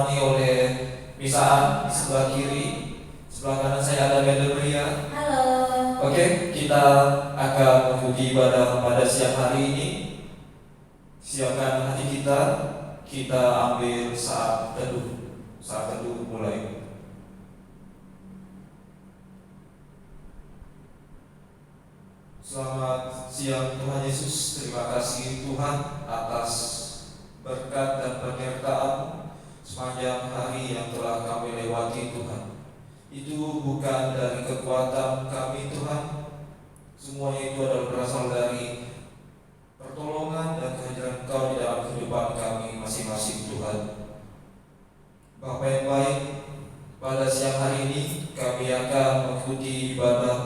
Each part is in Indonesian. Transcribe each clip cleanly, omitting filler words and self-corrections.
ditemani oleh Misaan di sebelah kiri. Sebelah kanan saya ada Medelria. Halo. Oke, kita akan mengikuti ibadah pada siang hari ini. Siapkan hati kita. Kita ambil saat teduh. Saat teduh mulai. Selamat siang Tuhan Yesus. Terima kasih Tuhan atas berkat dan penyertaan sepanjang hari yang telah kami lewati Tuhan. Itu bukan dari kekuatan kami Tuhan. Semuanya itu adalah berasal dari pertolongan dan kehadiran Engkau di dalam kehidupan kami masing-masing Tuhan. Bapa yang baik, pada siang hari ini kami akan mengikuti ibadah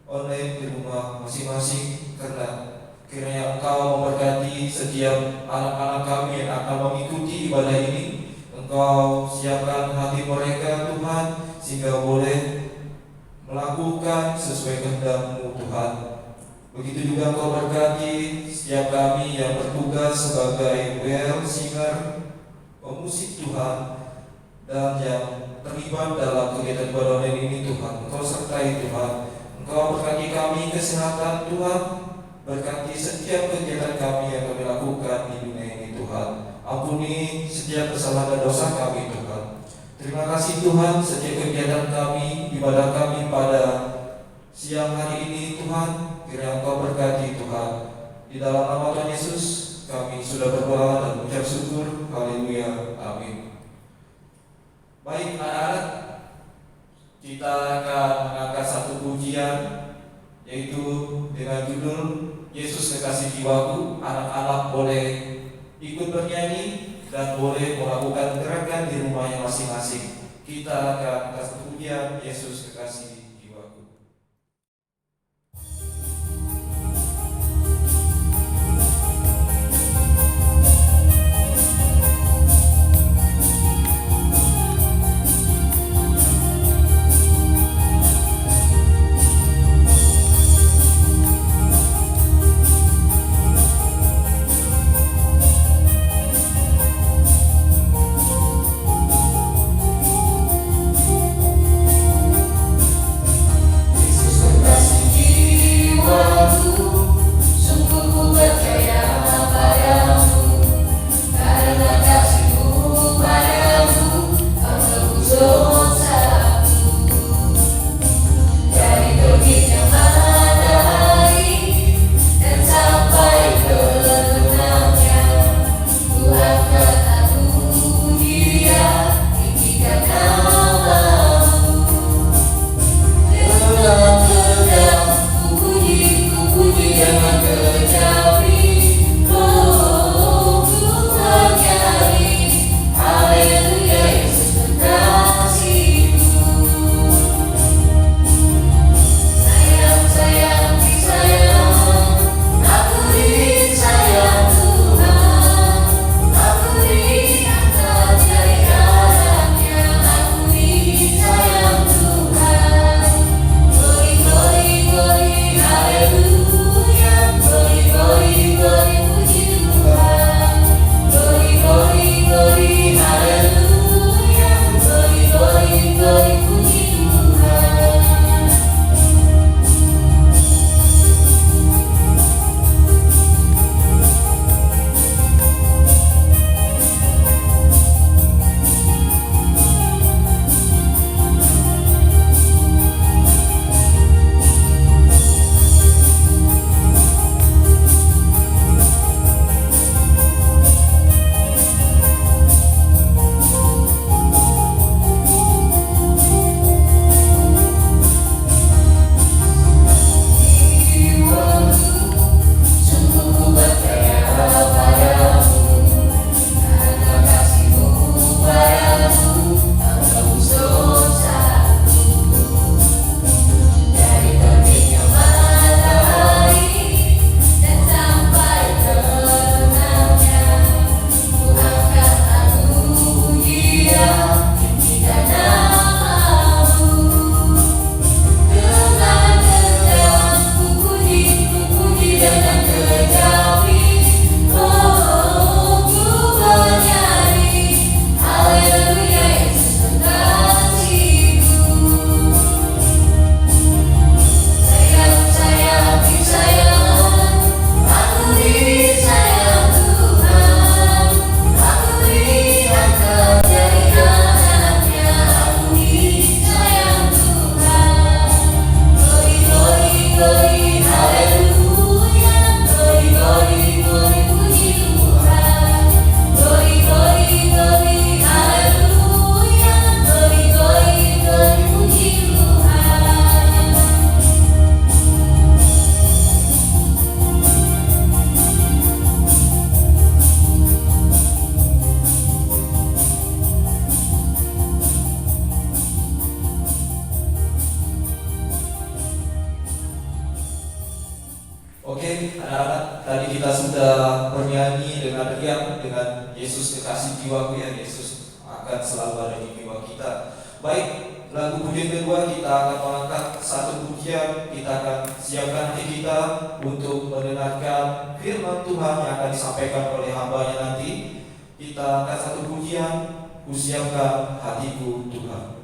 online di rumah masing-masing, karena kiranya Engkau memberkati setiap anak-anak kami yang akan mengikuti ibadah ini. Engkau siapkan hati mereka Tuhan, sehingga boleh melakukan sesuai kehendak-Mu Tuhan. Begitu juga Engkau berkati setiap kami yang bertugas sebagai WL singer, pemusik Tuhan, dan yang terlibat dalam kegiatan ibadah online ini Tuhan. Engkau sertai Tuhan. Engkau berkati kami kesehatan Tuhan, berkati setiap kegiatan kami yang kami lakukan di dunia ini Tuhan. Ampuni setiap kesalahan dan dosa kami Tuhan. Terima kasih Tuhan, setiap kegiatan kami, ibadah kami pada siang hari ini Tuhan, kiranya Engkau berkati Tuhan. Di dalam nama Tuhan Yesus kami sudah berdoa dan mengucap syukur. Haleluya, amin. Baik anak-anak, kita akan mengangkat satu pujian, yaitu dengan judul Yesus Kekasih Jiwaku. Anak-anak boleh ikut bernyanyi dan boleh melakukan gerakan di rumahnya masing-masing. Kita akan mengangkat satu pujian Yesus Kekasih Jiwaku. Tadi kita sudah bernyanyi dengan riang dengan Yesus kekasih jiwaku, ya Yesus akan selalu ada di jiwa kita. Baik, lagu pujian kedua kita akan mengangkat satu pujian. Kita akan siapkan hati kita untuk mendengarkan firman Tuhan yang akan disampaikan oleh hamba-Nya nanti. Kita angkat satu pujian, Kusiapkan Hatiku Tuhan.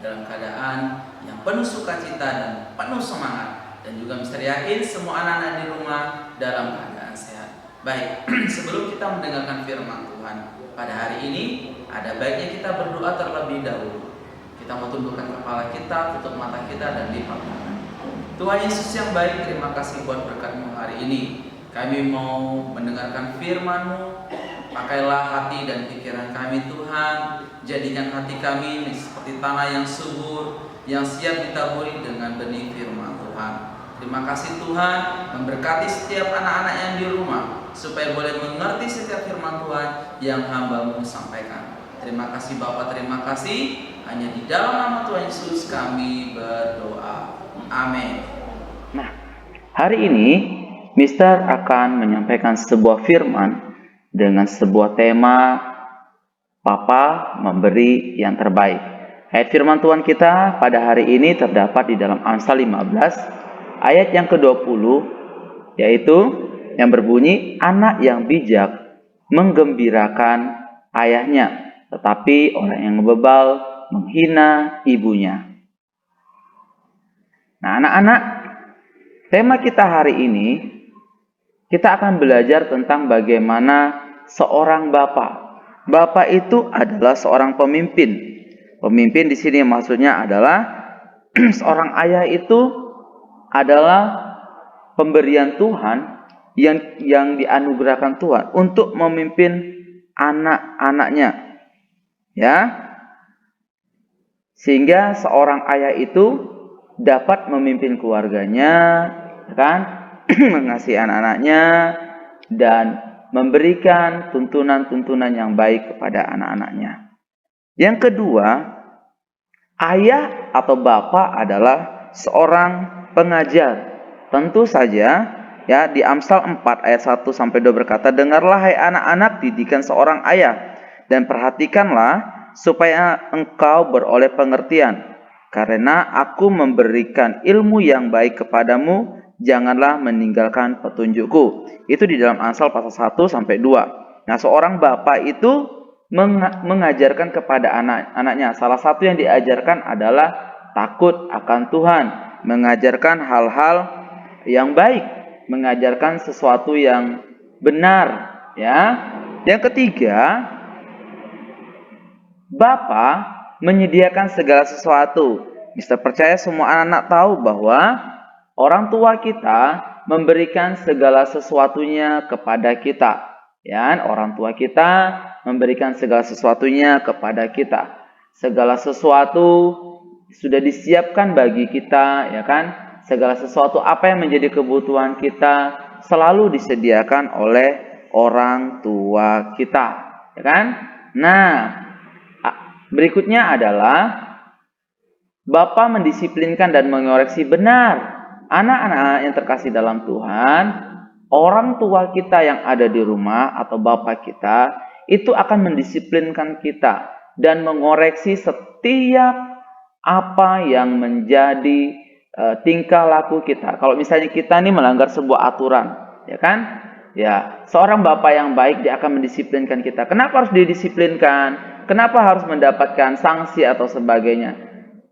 dalam keadaan yang penuh sukacita dan penuh semangat. Dan juga Mister yakin semua anak-anak di rumah dalam keadaan sehat. Baik, sebelum kita mendengarkan firman Tuhan pada hari ini, ada baiknya kita berdoa terlebih dahulu. Kita mau tundukkan kepala kita, tutup mata kita, dan lipat tangan. Tuhan Yesus yang baik, terima kasih buat berkat-Mu hari ini. Kami mau mendengarkan firman-Mu. Pakailah hati dan pikiran kami Tuhan. Jadikan hati kami seperti tanah yang subur, yang siap ditaburi dengan benih firman Tuhan. Terima kasih Tuhan, memberkati setiap anak-anak yang di rumah, supaya boleh mengerti setiap firman Tuhan yang hamba-Mu sampaikan. Terima kasih Bapa, terima kasih. Hanya di dalam nama Tuhan Yesus kami berdoa. Amin. Nah, hari ini Mister akan menyampaikan sebuah firman dengan sebuah tema Papa memberi yang terbaik. Ayat firman Tuhan kita pada hari ini terdapat di dalam Amsal 15 ayat yang ke-20, yaitu yang berbunyi, anak yang bijak menggembirakan ayahnya, tetapi orang yang bebal menghina ibunya. Nah, anak-anak, tema kita hari ini, kita akan belajar tentang bagaimana seorang bapak. Bapak itu adalah seorang pemimpin. Pemimpin di sini maksudnya adalah seorang ayah itu adalah pemberian Tuhan yang dianugerahkan Tuhan untuk memimpin anak-anaknya. Ya. Sehingga seorang ayah itu dapat memimpin keluarganya, kan? Mengasihi anak-anaknya dan memberikan tuntunan-tuntunan yang baik kepada anak-anaknya. Yang kedua, ayah atau bapak adalah seorang pengajar. Tentu saja ya, di Amsal 4 ayat 1 sampai 2 berkata, "Dengarlah hai anak-anak didikan seorang ayah dan perhatikanlah supaya engkau beroleh pengertian. Karena aku memberikan ilmu yang baik kepadamu, janganlah meninggalkan petunjukku." Itu di dalam Amsal pasal 1 sampai 2. Nah, seorang bapak itu mengajarkan kepada anak-anaknya. Salah satu yang diajarkan adalah takut akan Tuhan, mengajarkan hal-hal yang baik, mengajarkan sesuatu yang benar, ya. Yang ketiga, Bapa menyediakan segala sesuatu. Mister percaya semua anak-anak tahu bahwa orang tua kita memberikan segala sesuatunya kepada kita. Ya, orang tua kita memberikan segala sesuatunya kepada kita. Segala sesuatu sudah disiapkan bagi kita, ya kan? Segala sesuatu apa yang menjadi kebutuhan kita selalu disediakan oleh orang tua kita, ya kan? Nah, berikutnya adalah Bapa mendisiplinkan dan mengoreksi benar. Anak-anak yang terkasih dalam Tuhan, orang tua kita yang ada di rumah atau Bapa kita itu akan mendisiplinkan kita dan mengoreksi setiap apa yang menjadi tingkah laku kita. Kalau misalnya kita nih melanggar sebuah aturan, ya kan? Ya, seorang bapak yang baik dia akan mendisiplinkan kita. Kenapa harus didisiplinkan? Kenapa harus mendapatkan sanksi atau sebagainya?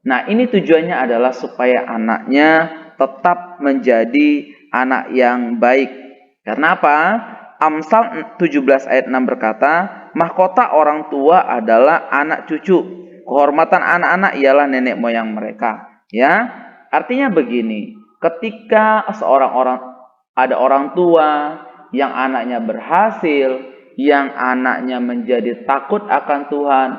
Nah, ini tujuannya adalah supaya anaknya tetap menjadi anak yang baik. Karena apa? Amsal 17 ayat 6 berkata, mahkota orang tua adalah anak cucu. Kehormatan anak-anak ialah nenek moyang mereka. Ya, artinya begini, ketika ada orang tua yang anaknya berhasil, yang anaknya menjadi takut akan Tuhan,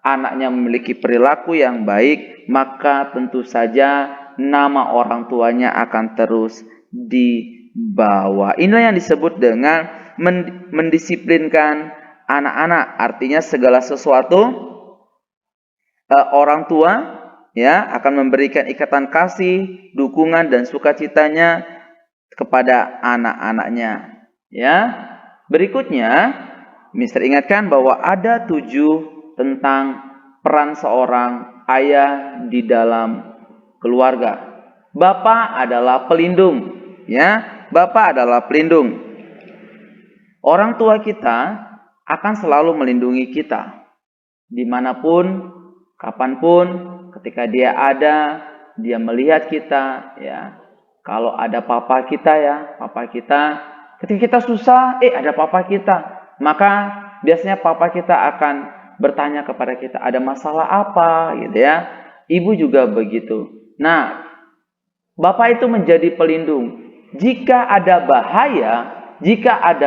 anaknya memiliki perilaku yang baik, maka tentu saja nama orang tuanya akan terus dibawa. Inilah yang disebut dengan mendisiplinkan anak-anak. Artinya segala sesuatu orang tua ya akan memberikan ikatan kasih, dukungan dan sukacitanya kepada anak-anaknya. Ya. Berikutnya, Mister ingatkan bahwa ada 7 tentang peran seorang ayah di dalam keluarga. Bapak adalah pelindung, ya. Bapak adalah pelindung. Orang tua kita akan selalu melindungi kita dimanapun, kapanpun, ketika dia ada, dia melihat kita, ya. Kalau ada papa kita Ketika kita susah, ada papa kita. Maka biasanya papa kita akan bertanya kepada kita, ada masalah apa gitu ya. Ibu juga begitu. Nah, bapak itu menjadi pelindung. Jika ada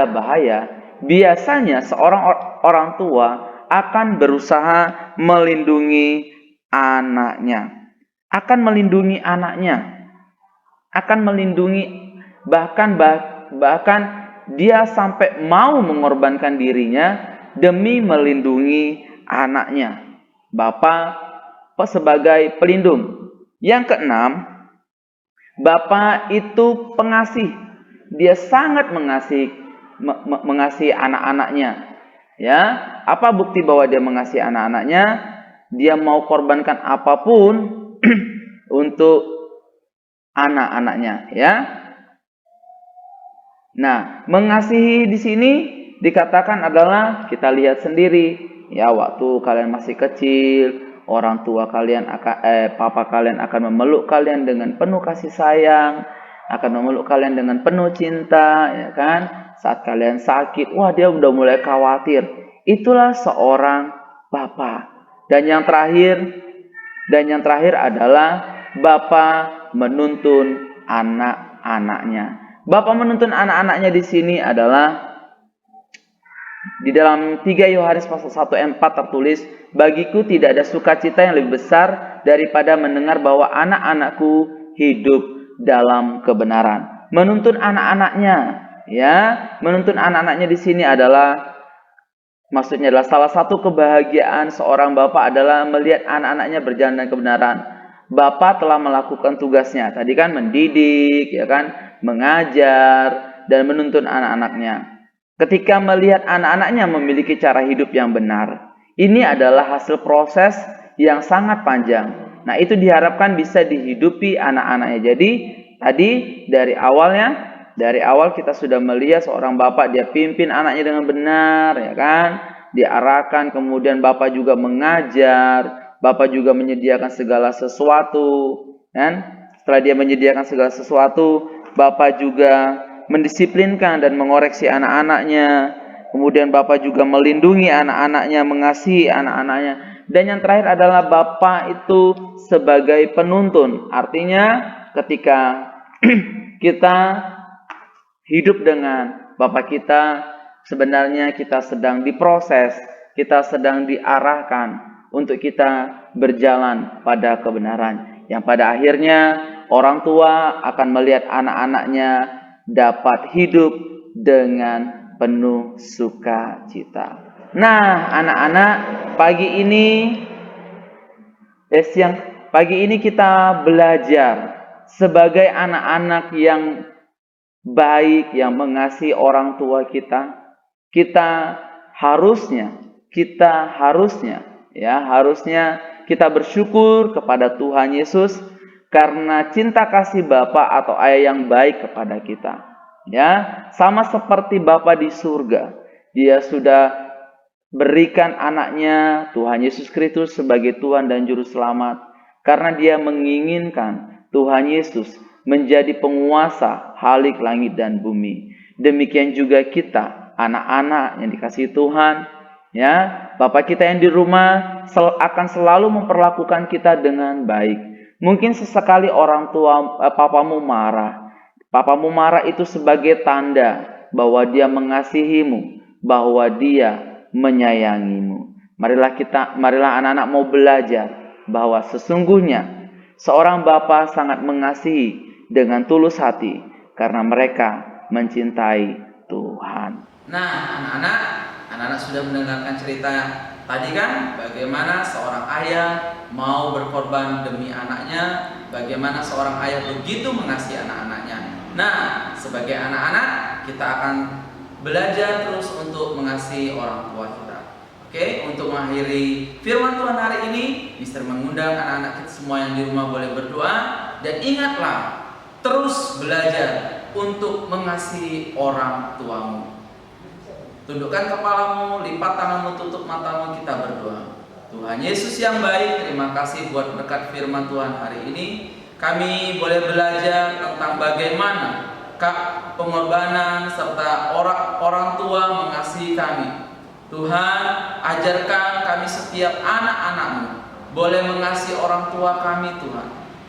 bahaya, biasanya seorang orang tua akan berusaha melindungi anaknya. Akan melindungi bahkan dia sampai mau mengorbankan dirinya demi melindungi anaknya. Bapak sebagai pelindung. Yang keenam, bapak itu pengasih. Dia sangat mengasihi anak-anaknya. Ya, apa bukti bahwa dia mengasihi anak-anaknya? Dia mau korbankan apapun untuk anak-anaknya, ya. Nah, mengasihi di sini dikatakan adalah kita lihat sendiri, ya, waktu kalian masih kecil, orang tua kalian papa kalian akan memeluk kalian dengan penuh kasih sayang, akan memeluk kalian dengan penuh cinta, ya kan? Saat kalian sakit, wah dia udah mulai khawatir. Itulah seorang bapak. Dan yang terakhir adalah bapak menuntun anak-anaknya. Bapak menuntun anak-anaknya di sini adalah di dalam 3 Yohanes pasal 1 ayat 4 tertulis, bagiku tidak ada sukacita yang lebih besar daripada mendengar bahwa anak-anakku hidup dalam kebenaran. Menuntun anak-anaknya, ya, menuntun anak-anaknya di sini adalah maksudnya adalah salah satu kebahagiaan seorang bapak adalah melihat anak-anaknya berjalan dalam kebenaran. Bapak telah melakukan tugasnya. Tadi kan mendidik, ya kan, mengajar dan menuntun anak-anaknya. Ketika melihat anak-anaknya memiliki cara hidup yang benar, ini adalah hasil proses yang sangat panjang. Nah, itu diharapkan bisa dihidupi anak-anaknya. Jadi, tadi dari awal kita sudah melihat seorang bapak dia pimpin anaknya dengan benar, ya kan? Diarahkan, kemudian bapak juga mengajar, bapak juga menyediakan segala sesuatu, kan? Setelah dia menyediakan segala sesuatu, bapak juga mendisiplinkan dan mengoreksi anak-anaknya. Kemudian bapak juga melindungi anak-anaknya, mengasihi anak-anaknya. Dan yang terakhir adalah bapak itu sebagai penuntun. Artinya ketika kita hidup dengan bapak kita, sebenarnya kita sedang diproses, kita sedang diarahkan untuk kita berjalan pada kebenaran. Yang pada akhirnya orang tua akan melihat anak-anaknya dapat hidup dengan penuh sukacita. Nah, anak-anak, pagi ini kita belajar sebagai anak-anak yang baik, yang mengasihi orang tua kita. Kita harusnya kita bersyukur kepada Tuhan Yesus karena cinta kasih Bapa atau Ayah yang baik kepada kita. Ya, sama seperti Bapa di surga, Dia sudah berikan anaknya Tuhan Yesus Kristus sebagai Tuhan dan Juru Selamat karena Dia menginginkan Tuhan Yesus menjadi penguasa halik langit dan bumi. Demikian juga kita, anak-anak yang dikasihi Tuhan, ya, Bapak kita yang di rumah akan selalu memperlakukan kita dengan baik. Mungkin sesekali orang tua papamu marah. Papamu marah itu sebagai tanda bahwa dia mengasihimu, bahwa dia menyayangimu. Marilah anak-anak mau belajar bahwa sesungguhnya seorang bapa sangat mengasihi dengan tulus hati karena mereka mencintai Tuhan. Nah, anak-anak sudah mendengarkan cerita tadi kan, bagaimana seorang ayah mau berkorban demi anaknya, bagaimana seorang ayah begitu mengasihi anak-anaknya. Nah, sebagai anak-anak kita akan belajar terus untuk mengasihi orang tua kita. Oke, untuk mengakhiri firman Tuhan hari ini, Mister mengundang anak-anak kita semua yang di rumah boleh berdoa. Dan ingatlah, terus belajar untuk mengasihi orang tuamu. Tundukkan kepalamu, lipat tanganmu, tutup matamu, kita berdoa. Tuhan Yesus yang baik, terima kasih buat berkat firman Tuhan hari ini. Kami boleh belajar tentang bagaimana pengorbanan serta orang tua mengasihi kami. Tuhan, ajarkan kami setiap anak-anak-Mu boleh mengasihi orang tua kami Tuhan.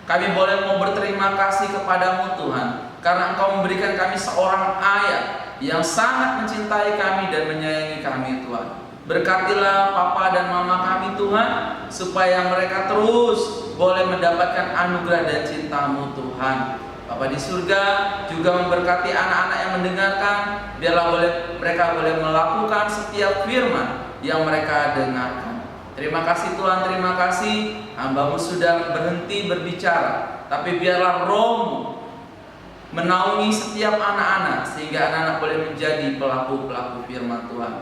Kami boleh mau berterima kasih kepadamu Tuhan, karena Engkau memberikan kami seorang ayah yang sangat mencintai kami dan menyayangi kami Tuhan. Berkatilah papa dan mama kami Tuhan, supaya mereka terus boleh mendapatkan anugerah dan cinta-Mu Tuhan. Bapa di surga juga memberkati anak-anak yang mendengarkan, biarlah mereka boleh melakukan setiap firman yang mereka dengarkan. Terima kasih Tuhan, terima kasih. Hamba-Mu sudah berhenti berbicara, tapi biarlah Roh-Mu menaungi setiap anak-anak, sehingga anak-anak boleh menjadi pelaku-pelaku firman Tuhan.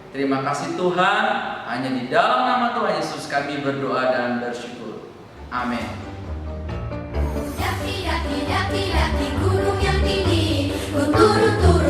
Terima kasih Tuhan, hanya di dalam nama Tuhan Yesus kami berdoa dan bersyukur. Amin. Daki gunung yang tinggi, ku turun